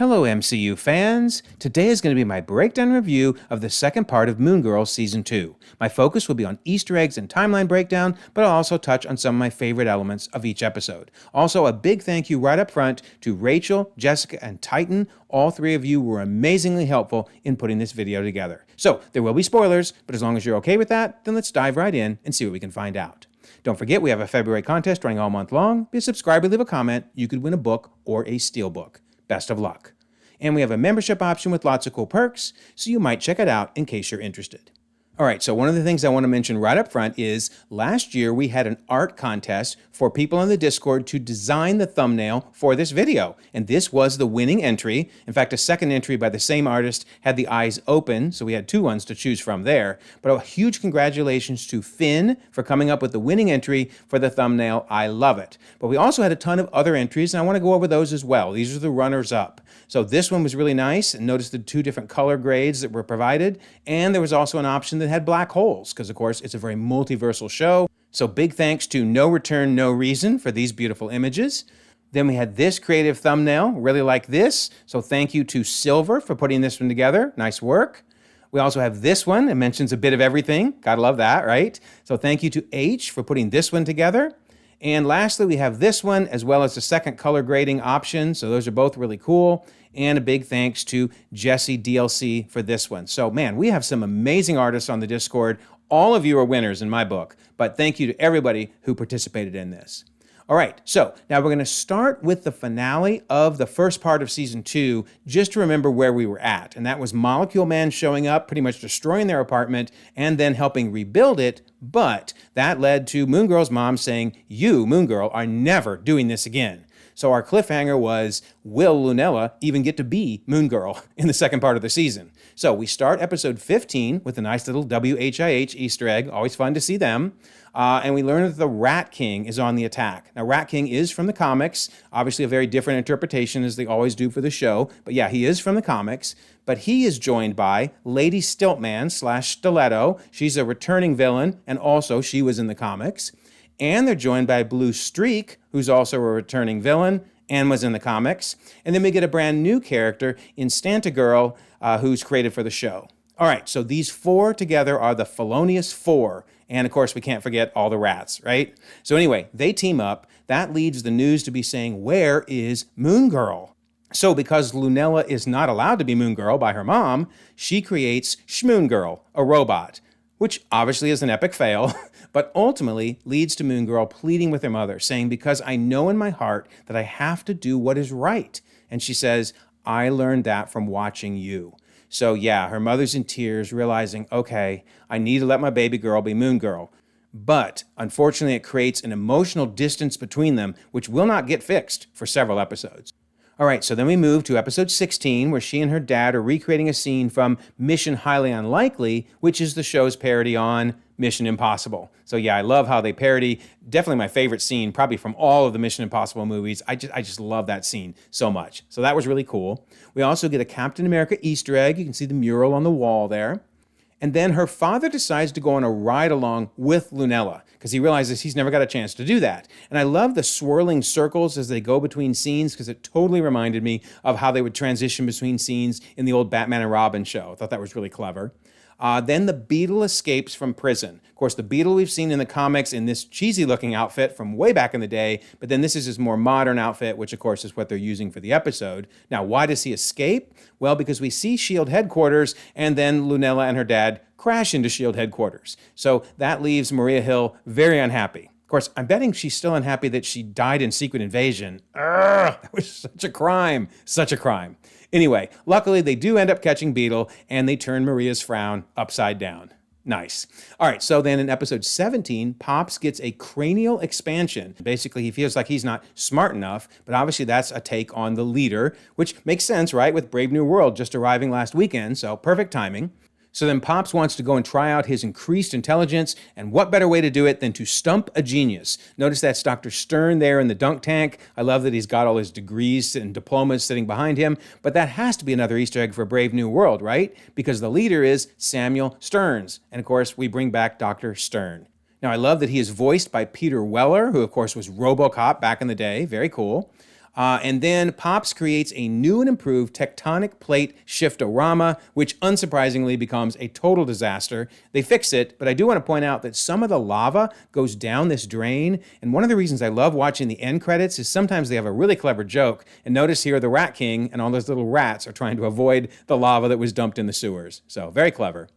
Hello MCU fans! Today is going to be my breakdown review of the second part of Moon Girl Season 2. My focus will be on Easter eggs and timeline breakdown, but I'll also touch on some of my favorite elements of each episode. Also, a big thank you right up front to Rachel, Jessica, and Titan. All three of you were amazingly helpful in putting this video together. So, there will be spoilers, but as long as you're okay with that, then let's dive right in and see what we can find out. Don't forget, we have a February contest running all month long. Be a subscriber, leave a comment. You could win a book or a steelbook. Best of luck. And we have a membership option with lots of cool perks, so you might check it out in case you're interested. All right, so one of the things I want to mention right up front is last year we had an art contest for people in the Discord to design the thumbnail for this video. And this was the winning entry. In fact, a second entry by the same artist had the eyes open, so we had two ones to choose from there. But a huge congratulations to Finn for coming up with the winning entry for the thumbnail. I love it. But we also had a ton of other entries, and I want to go over those as well. These are the runners-up. So this one was really nice, and notice the two different color grades that were provided. And there was also an option that had black holes, because of course it's a very multiversal show. So big thanks to No Return, No Reason for these beautiful images. Then we had this creative thumbnail, really like this. So thank you to Silver for putting this one together. Nice work. We also have this one. It mentions a bit of everything. Gotta love that, right? So thank you to H for putting this one together. And lastly, we have this one as well as the second color grading option. So those are both really cool. And a big thanks to Jesse DLC for this one. So man, we have some amazing artists on the Discord. All of you are winners in my book, but thank you to everybody who participated in this. All right, so now we're going to start with the finale of the first part of Season 2, just to remember where we were at. And that was Molecule Man showing up, pretty much destroying their apartment, and then helping rebuild it. But that led to Moon Girl's mom saying, "You, Moon Girl, are never doing this again." So our cliffhanger was, will Lunella even get to be Moon Girl in the second part of the season? So we start episode 15 with a nice little WHIH Easter egg. Always fun to see them. And we learn that the Rat King is on the attack. Now, Rat King is from the comics. Obviously, a very different interpretation as they always do for the show. But yeah, he is from the comics. But he is joined by Lady Stiltman / Stiletto. She's a returning villain, and also she was in the comics. And they're joined by Blue Streak, who's also a returning villain and was in the comics. And then we get a brand new character in Stantagirl, who's created for the show. All right, so these four together are the Felonious Four. And of course, we can't forget all the rats, right? So anyway, they team up. That leads the news to be saying, where is Moon Girl? So because Lunella is not allowed to be Moon Girl by her mom, she creates SchMoon Girl, a robot, which obviously is an epic fail, but ultimately leads to Moon Girl pleading with her mother, saying, because I know in my heart that I have to do what is right. And she says, I learned that from watching you. So yeah, her mother's in tears, realizing, okay, I need to let my baby girl be Moon Girl. But unfortunately, it creates an emotional distance between them, which will not get fixed for several episodes. All right, so then we move to episode 16, where she and her dad are recreating a scene from Mission Highly Unlikely, which is the show's parody on Mission Impossible. So yeah, I love how they parody. Definitely my favorite scene, probably from all of the Mission Impossible movies. I just love that scene so much. So that was really cool. We also get a Captain America Easter egg. You can see the mural on the wall there. And then her father decides to go on a ride along with Lunella because he realizes he's never got a chance to do that. And I love the swirling circles as they go between scenes because it totally reminded me of how they would transition between scenes in the old Batman and Robin show. I thought that was really clever. Then the Beetle escapes from prison. Of course, the Beetle we've seen in the comics in this cheesy-looking outfit from way back in the day, but then this is his more modern outfit, which of course is what they're using for the episode. Now, why does he escape? Well, because we see S.H.I.E.L.D. headquarters, and then Lunella and her dad crash into S.H.I.E.L.D. headquarters. So that leaves Maria Hill very unhappy. Of course, I'm betting she's still unhappy that she died in Secret Invasion. That was such a crime. Such a crime. Anyway, luckily they do end up catching Beetle, and they turn Maria's frown upside down. Nice. All right, so then in episode 17, Pops gets a cranial expansion. Basically, he feels like he's not smart enough, but obviously that's a take on the leader, which makes sense, right, with Brave New World just arriving last weekend, so perfect timing. So then Pops wants to go and try out his increased intelligence, and what better way to do it than to stump a genius? Notice that's Dr. Stern there in the dunk tank. I love that he's got all his degrees and diplomas sitting behind him, but that has to be another Easter egg for Brave New World, right? Because the leader is Samuel Stearns, and of course we bring back Dr. Stern. Now I love that he is voiced by Peter Weller, who of course was RoboCop back in the day, very cool. And then Pops creates a new and improved tectonic plate shiftorama, which unsurprisingly becomes a total disaster. They fix it, but I do want to point out that some of the lava goes down this drain. And one of the reasons I love watching the end credits is sometimes they have a really clever joke. And notice here the Rat King and all those little rats are trying to avoid the lava that was dumped in the sewers. So very clever.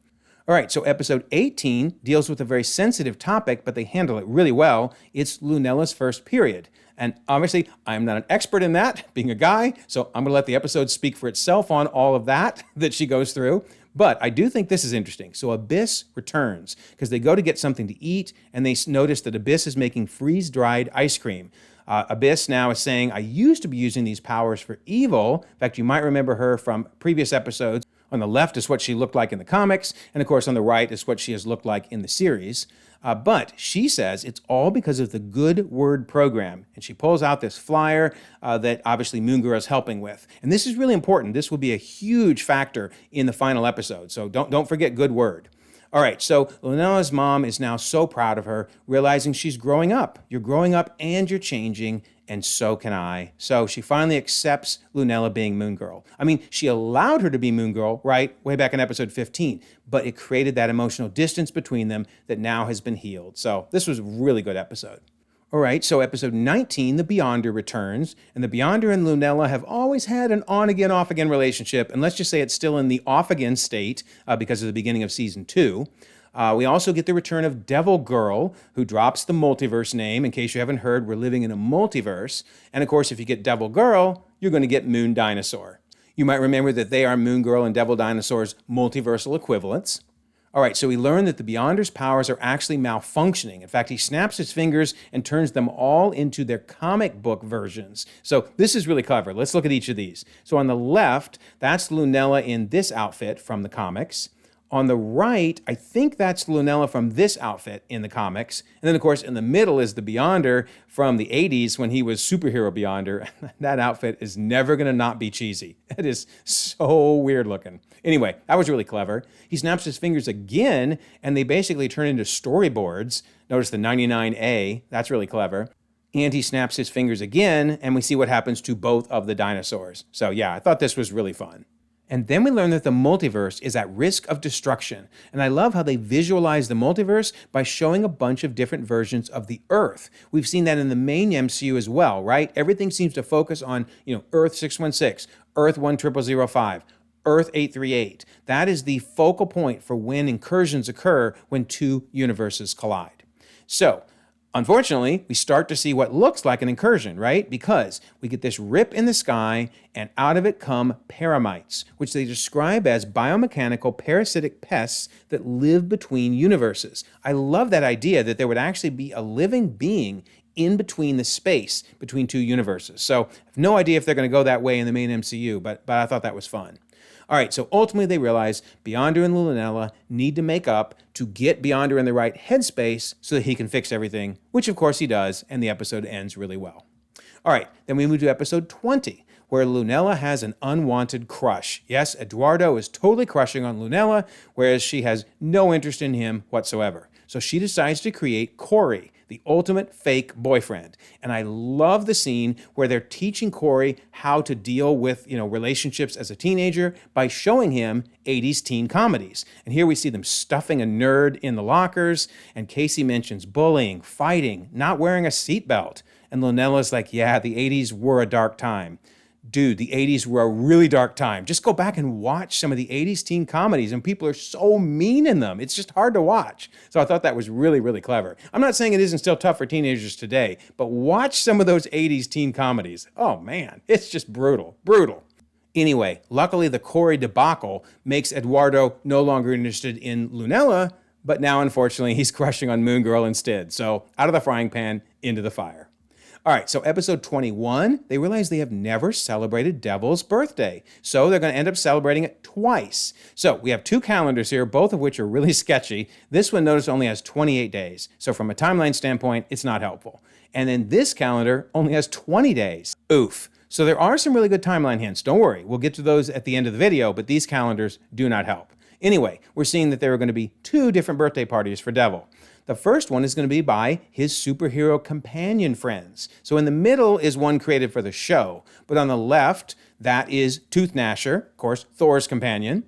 All right, so episode 18 deals with a very sensitive topic, but they handle it really well. It's Lunella's first period. And obviously, I'm not an expert in that, being a guy, so I'm going to let the episode speak for itself on all of that she goes through. But I do think this is interesting. So Abyss returns because they go to get something to eat, and they notice that Abyss is making freeze-dried ice cream. Abyss now is saying, I used to be using these powers for evil. In fact, you might remember her from previous episodes. On the left is what she looked like in the comics, and of course on the right is what she has looked like in the series. But she says it's all because of the Good Word program. And she pulls out this flyer that obviously Moon Girl is helping with. And this is really important. This will be a huge factor in the final episode. So don't forget Good Word. All right, so Lunella's mom is now so proud of her, realizing she's growing up. You're growing up and you're changing, and so can I. So she finally accepts Lunella being Moon Girl. I mean, she allowed her to be Moon Girl, right, way back in episode 15, but it created that emotional distance between them that now has been healed. So this was a really good episode. All right, so episode 19, The Beyonder returns, and the Beyonder and Lunella have always had an on-again, off-again relationship, and let's just say it's still in the off-again state because of the beginning of season 2. We also get the return of Devil Girl, who drops the multiverse name. In case you haven't heard, we're living in a multiverse. And of course, if you get Devil Girl, you're going to get Moon Dinosaur. You might remember that they are Moon Girl and Devil Dinosaur's multiversal equivalents. All right, so we learn that the Beyonder's powers are actually malfunctioning. In fact, he snaps his fingers and turns them all into their comic book versions. So this is really clever. Let's look at each of these. So on the left, that's Lunella in this outfit from the comics. On the right, I think that's Lunella from this outfit in the comics. And then, of course, in the middle is the Beyonder from the 80s when he was Superhero Beyonder. That outfit is never going to not be cheesy. It is so weird looking. Anyway, that was really clever. He snaps his fingers again, and they basically turn into storyboards. Notice the 99A. That's really clever. And he snaps his fingers again, and we see what happens to both of the dinosaurs. So yeah, I thought this was really fun. And then we learn that the multiverse is at risk of destruction. And I love how they visualize the multiverse by showing a bunch of different versions of the Earth. We've seen that in the main MCU as well, right? Everything seems to focus on, Earth 616, Earth 10005, Earth 838. That is the focal point for when incursions occur when two universes collide. So, unfortunately, we start to see what looks like an incursion, right? Because we get this rip in the sky, and out of it come paramites, which they describe as biomechanical parasitic pests that live between universes. I love that idea that there would actually be a living being in between the space between two universes. So I have no idea if they're going to go that way in the main MCU, but I thought that was fun. All right, so ultimately they realize Beyonder and Lunella need to make up to get Beyonder in the right headspace so that he can fix everything, which of course he does, and the episode ends really well. All right, then we move to episode 20, where Lunella has an unwanted crush. Yes, Eduardo is totally crushing on Lunella, whereas she has no interest in him whatsoever. So she decides to create Corey, the ultimate fake boyfriend. And I love the scene where they're teaching Corey how to deal with, relationships as a teenager by showing him 80s teen comedies. And here we see them stuffing a nerd in the lockers, and Casey mentions bullying, fighting, not wearing a seatbelt. And Lunella's like, yeah, the 80s were a dark time. Dude, the 80s were a really dark time. Just go back and watch some of the 80s teen comedies, and people are so mean in them. It's just hard to watch. So I thought that was really, really clever. I'm not saying it isn't still tough for teenagers today, but watch some of those 80s teen comedies. Oh man, it's just brutal, brutal. Anyway, luckily the Corey debacle makes Eduardo no longer interested in Lunella, but now unfortunately he's crushing on Moon Girl instead. So out of the frying pan, into the fire. All right, so episode 21, they realize they have never celebrated Devil's birthday. So they're going to end up celebrating it twice. So we have two calendars here, both of which are really sketchy. This one, notice, only has 28 days. So from a timeline standpoint, it's not helpful. And then this calendar only has 20 days. Oof. So there are some really good timeline hints. Don't worry, we'll get to those at the end of the video, but these calendars do not help. Anyway, we're seeing that there are going to be 2 different birthday parties for Devil. The first one is going to be by his superhero companion friends. So in the middle is one created for the show, but on the left, that is Tooth Gnasher, of course, Thor's companion.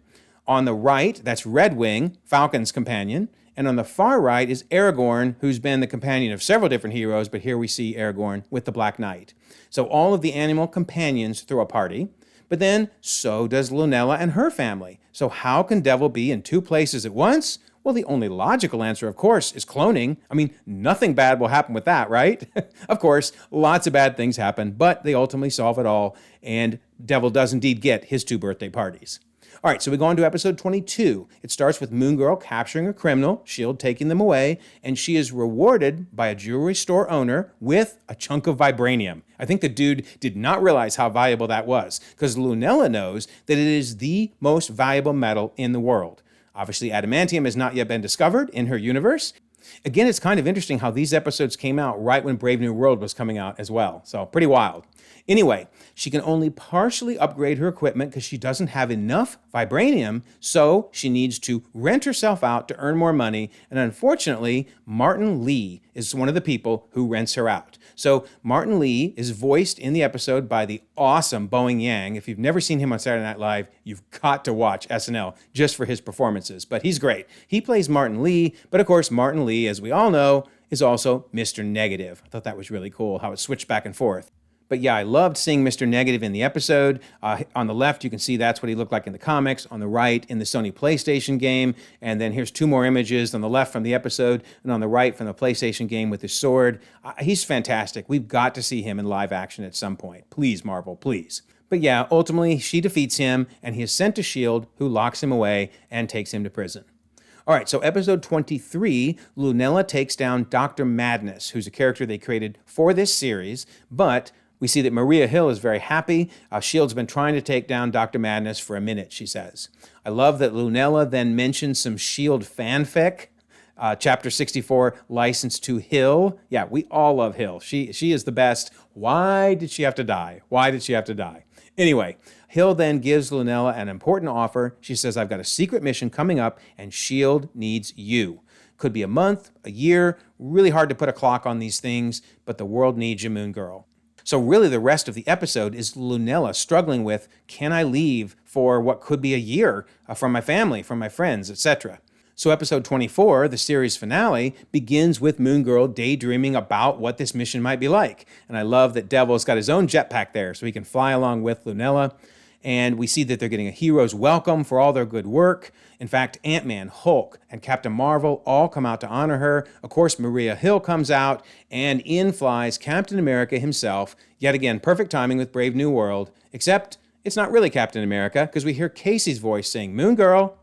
On the right, that's Redwing, Falcon's companion. And on the far right is Aragorn, who's been the companion of several different heroes, but here we see Aragorn with the Black Knight. So all of the animal companions throw a party, but then so does Lunella and her family. So how can Devil be in 2 places at once? Well, the only logical answer, of course, is cloning. I mean, nothing bad will happen with that, right? Of course, lots of bad things happen, but they ultimately solve it all, and Devil does indeed get his 2 birthday parties. All right, so we go on to episode 22. It starts with Moon Girl capturing a criminal, S.H.I.E.L.D. taking them away, and she is rewarded by a jewelry store owner with a chunk of vibranium. I think the dude did not realize how valuable that was, because Lunella knows that it is the most valuable metal in the world. Obviously, adamantium has not yet been discovered in her universe. Again, it's kind of interesting how these episodes came out right when Brave New World was coming out as well. So pretty wild. Anyway, she can only partially upgrade her equipment because she doesn't have enough vibranium, so she needs to rent herself out to earn more money, and unfortunately, Martin Lee is one of the people who rents her out. So Martin Lee is voiced in the episode by the awesome Boeing Yang. If you've never seen him on Saturday Night Live, you've got to watch SNL just for his performances, but he's great. He plays Martin Lee, but of course Martin Lee, as we all know, is also Mr. Negative. I thought that was really cool how it switched back and forth. But yeah, I loved seeing Mr. Negative in the episode. On the left, you can see that's what he looked like in the comics. On the right, in the Sony PlayStation game. And then here's 2 more images on the left from the episode, and on the right from the PlayStation game with his sword. He's fantastic. We've got to see him in live action at some point. Please, Marvel, please. But yeah, ultimately, she defeats him, and he is sent to S.H.I.E.L.D., who locks him away and takes him to prison. All right, so episode 23, Lunella takes down Dr. Madness, who's a character they created for this series, but we see that Maria Hill is very happy. S.H.I.E.L.D's been trying to take down Dr. Madness for a minute, she says. I love that Lunella then mentions some S.H.I.E.L.D. fanfic. Chapter 64, License to Hill. Yeah, we all love Hill. She is the best. Why did she have to die? Why did she have to die? Anyway, Hill then gives Lunella an important offer. She says, I've got a secret mission coming up, and S.H.I.E.L.D. needs you. Could be a month, a year. Really hard to put a clock on these things, but the world needs you, Moon Girl. So really the rest of the episode is Lunella struggling with, can I leave for what could be a year from my family, from my friends, etc. So episode 24, the series finale, begins with Moon Girl daydreaming about what this mission might be like. And I love that Devil's got his own jetpack there so he can fly along with Lunella. And we see that they're getting a hero's welcome for all their good work. In fact, Ant-Man, Hulk, and Captain Marvel all come out to honor her. Of course, Maria Hill comes out, and in flies Captain America himself. Yet again, perfect timing with Brave New World, except it's not really Captain America, because we hear Casey's voice saying, Moon Girl,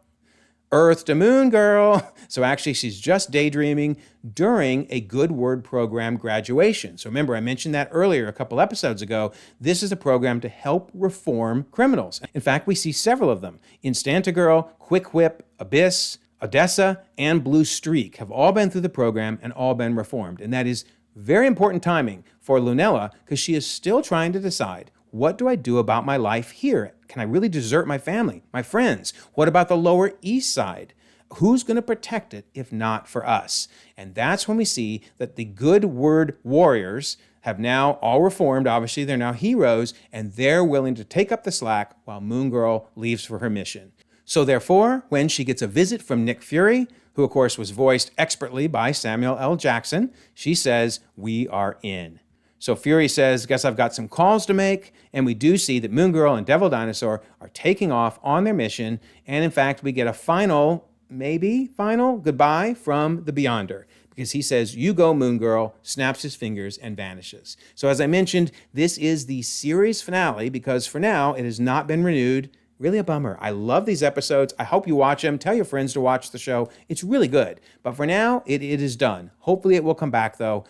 Earth to Moon Girl. So actually, she's just daydreaming during a Good Word program graduation. So remember, I mentioned that earlier a couple episodes ago. This is a program to help reform criminals. In fact, we see several of them. Instantagirl, Quick Whip, Abyss, Odessa, and Blue Streak have all been through the program and all been reformed. And that is very important timing for Lunella because she is still trying to decide, what do I do about my life here? Can I really desert my family, my friends? What about the Lower East Side? Who's going to protect it if not for us? And that's when we see that the Good Word warriors have now all reformed. Obviously, they're now heroes, and they're willing to take up the slack while Moon Girl leaves for her mission. So therefore, when she gets a visit from Nick Fury, who of course was voiced expertly by Samuel L. Jackson, she says, we are in. So Fury says, guess I've got some calls to make, and we do see that Moon Girl and Devil Dinosaur are taking off on their mission, and in fact, we get a final goodbye from the Beyonder, because he says, you go, Moon Girl, snaps his fingers, and vanishes. So as I mentioned, this is the series finale, because for now, it has not been renewed. Really a bummer. I love these episodes. I hope you watch them. Tell your friends to watch the show. It's really good. But for now, it is done. Hopefully it will come back, though,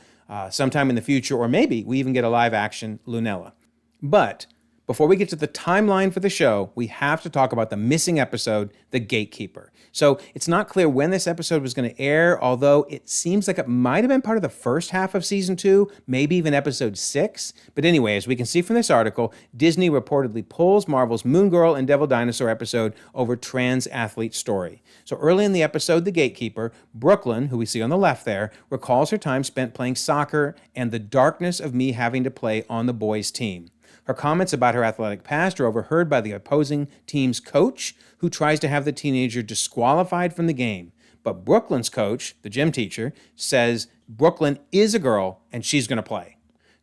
sometime in the future, or maybe we even get a live-action Lunella. But Before we get to the timeline for the show, we have to talk about the missing episode, The Gatekeeper. So it's not clear when this episode was going to air, although it seems like it might have been part of the first half of season 2, maybe even episode 6. But anyway, as we can see from this article, Disney reportedly pulls Marvel's Moon Girl and Devil Dinosaur episode over trans athlete story. So early in the episode, The Gatekeeper, Brooklyn, who we see on the left there, recalls her time spent playing soccer and the darkness of me having to play on the boys' team. Her comments about her athletic past are overheard by the opposing team's coach, who tries to have the teenager disqualified from the game. But Brooklyn's coach, the gym teacher, says Brooklyn is a girl and she's going to play.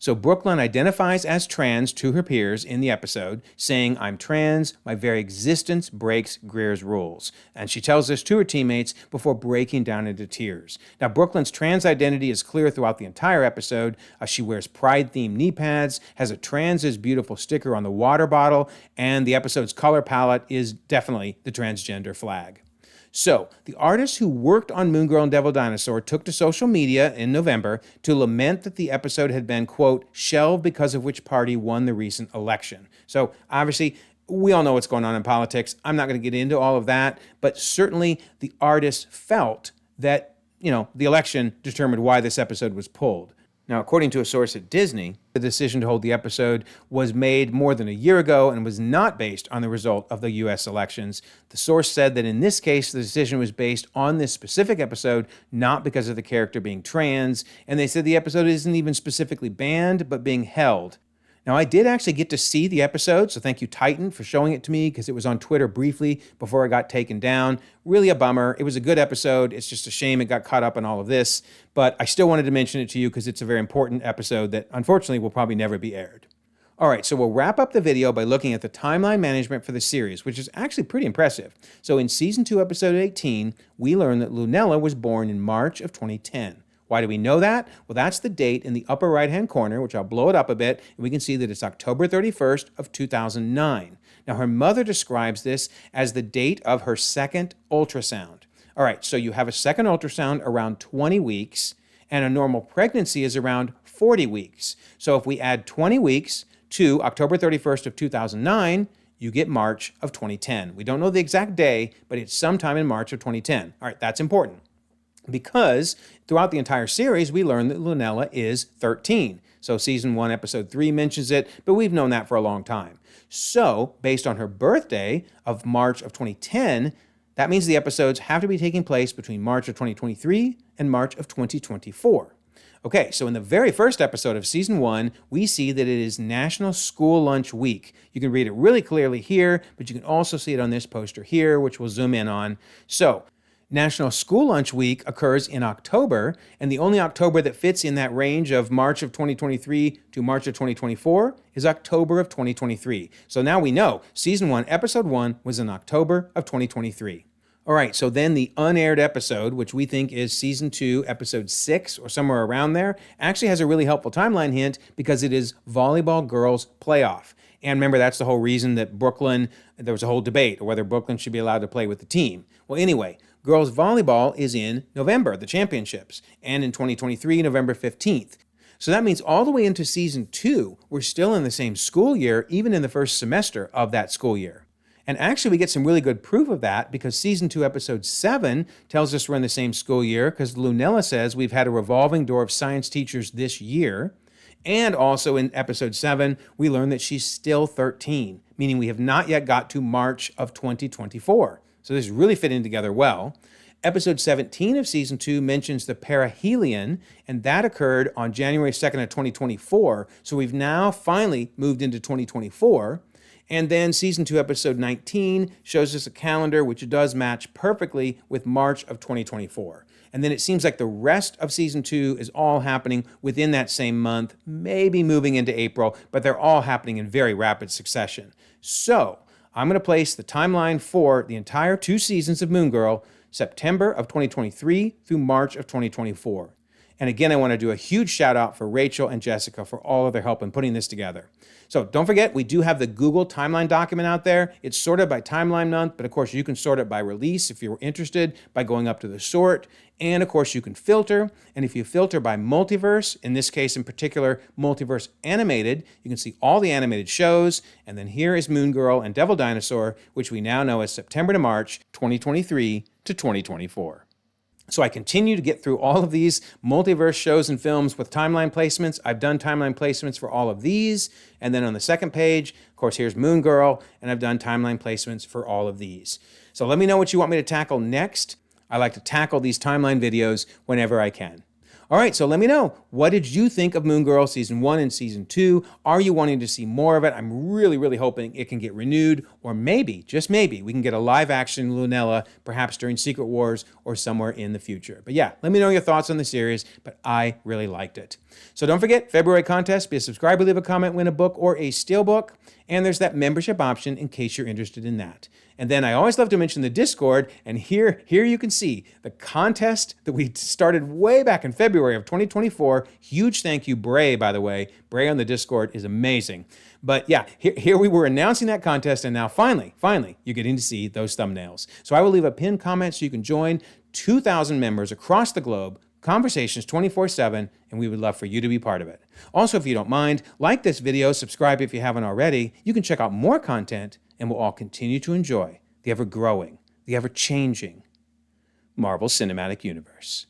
So Brooklyn identifies as trans to her peers in the episode, saying, "I'm trans, my very existence breaks Greer's rules." And she tells this to her teammates before breaking down into tears. Now, Brooklyn's trans identity is clear throughout the entire episode. She wears Pride-themed knee pads, has a trans is beautiful sticker on the water bottle, and the episode's color palette is definitely the transgender flag. So, the artist who worked on Moon Girl and Devil Dinosaur took to social media in November to lament that the episode had been, quote, shelved because of which party won the recent election. So, obviously, we all know what's going on in politics. I'm not going to get into all of that, but certainly the artist felt that, the election determined why this episode was pulled. Now, according to a source at Disney, the decision to hold the episode was made more than a year ago and was not based on the result of the U.S. elections. The source said that in this case, the decision was based on this specific episode, not because of the character being trans, and they said the episode isn't even specifically banned, but being held. Now, I did actually get to see the episode, so thank you, Titan, for showing it to me, because it was on Twitter briefly before it got taken down. Really a bummer. It was a good episode. It's just a shame it got caught up in all of this, but I still wanted to mention it to you because it's a very important episode that, unfortunately, will probably never be aired. All right, so we'll wrap up the video by looking at the timeline management for the series, which is actually pretty impressive. So in Season 2, Episode 18, we learn that Lunella was born in March of 2010. Why do we know that? Well, that's the date in the upper right-hand corner, which I'll blow it up a bit, and we can see that it's October 31st of 2009. Now, her mother describes this as the date of her second ultrasound. All right, so you have a second ultrasound around 20 weeks, and a normal pregnancy is around 40 weeks. So if we add 20 weeks to October 31st of 2009, you get March of 2010. We don't know the exact day, but it's sometime in March of 2010. All right, that's important, because throughout the entire series, we learn that Lunella is 13. So Season 1, Episode 3 mentions it, but we've known that for a long time. So, based on her birthday of March of 2010, that means the episodes have to be taking place between March of 2023 and March of 2024. Okay, so in the very first episode of Season 1, we see that it is National School Lunch Week. You can read it really clearly here, but you can also see it on this poster here, which we'll zoom in on. So, National School Lunch Week occurs in October, and the only October that fits in that range of March of 2023 to March of 2024 is October of 2023. So now we know Season 1, Episode 1 was in October of 2023. All right, so then the unaired episode, which we think is Season 2, Episode 6, or somewhere around there, actually has a really helpful timeline hint because it is Volleyball Girls Playoff. And remember, that's the whole reason that there was a whole debate, or whether Brooklyn should be allowed to play with the team. Well, anyway, girls volleyball is in November, the championships, and in 2023, November 15th. So that means all the way into Season 2, we're still in the same school year, even in the first semester of that school year. And actually, we get some really good proof of that because Season 2, Episode 7 tells us we're in the same school year because Lunella says we've had a revolving door of science teachers this year. And also in Episode 7, we learn that she's still 13, meaning we have not yet got to March of 2024. So this is really fitting together well. Episode 17 of Season 2 mentions the perihelion, and that occurred on January 2nd of 2024. So we've now finally moved into 2024. And then Season 2, Episode 19 shows us a calendar which does match perfectly with March of 2024. And then it seems like the rest of Season 2 is all happening within that same month, maybe moving into April, but they're all happening in very rapid succession. So I'm going to place the timeline for the entire 2 seasons of Moon Girl, September of 2023 through March of 2024. And again, I want to do a huge shout out for Rachel and Jessica for all of their help in putting this together. So don't forget, we do have the Google timeline document out there. It's sorted by timeline month, but of course you can sort it by release if you're interested by going up to the sort. And of course you can filter. And if you filter by multiverse, in this case in particular, multiverse animated, you can see all the animated shows. And then here is Moon Girl and Devil Dinosaur, which we now know as September to March 2023 to 2024. So I continue to get through all of these multiverse shows and films with timeline placements. I've done timeline placements for all of these. And then on the second page, of course, here's Moon Girl, and I've done timeline placements for all of these. So let me know what you want me to tackle next. I like to tackle these timeline videos whenever I can. All right, so let me know. What did you think of Moon Girl Season 1 and Season 2? Are you wanting to see more of it? I'm really hoping it can get renewed, or maybe, just maybe, we can get a live-action Lunella, perhaps during Secret Wars or somewhere in the future. But yeah, let me know your thoughts on the series, but I really liked it. So don't forget, February contest, be a subscriber, leave a comment, win a book or a steelbook. And there's that membership option in case you're interested in that. And then I always love to mention the Discord, and here you can see the contest that we started way back in February of 2024. Huge thank you, Bray, by the way. Bray on the Discord is amazing. But yeah, here we were announcing that contest, and now finally, you're getting to see those thumbnails. So I will leave a pinned comment so you can join 2,000 members across the globe, conversations 24/7, and we would love for you to be part of it. Also, if you don't mind, like this video, subscribe if you haven't already. You can check out more content, and we'll all continue to enjoy the ever-growing, the ever-changing Marvel Cinematic Universe.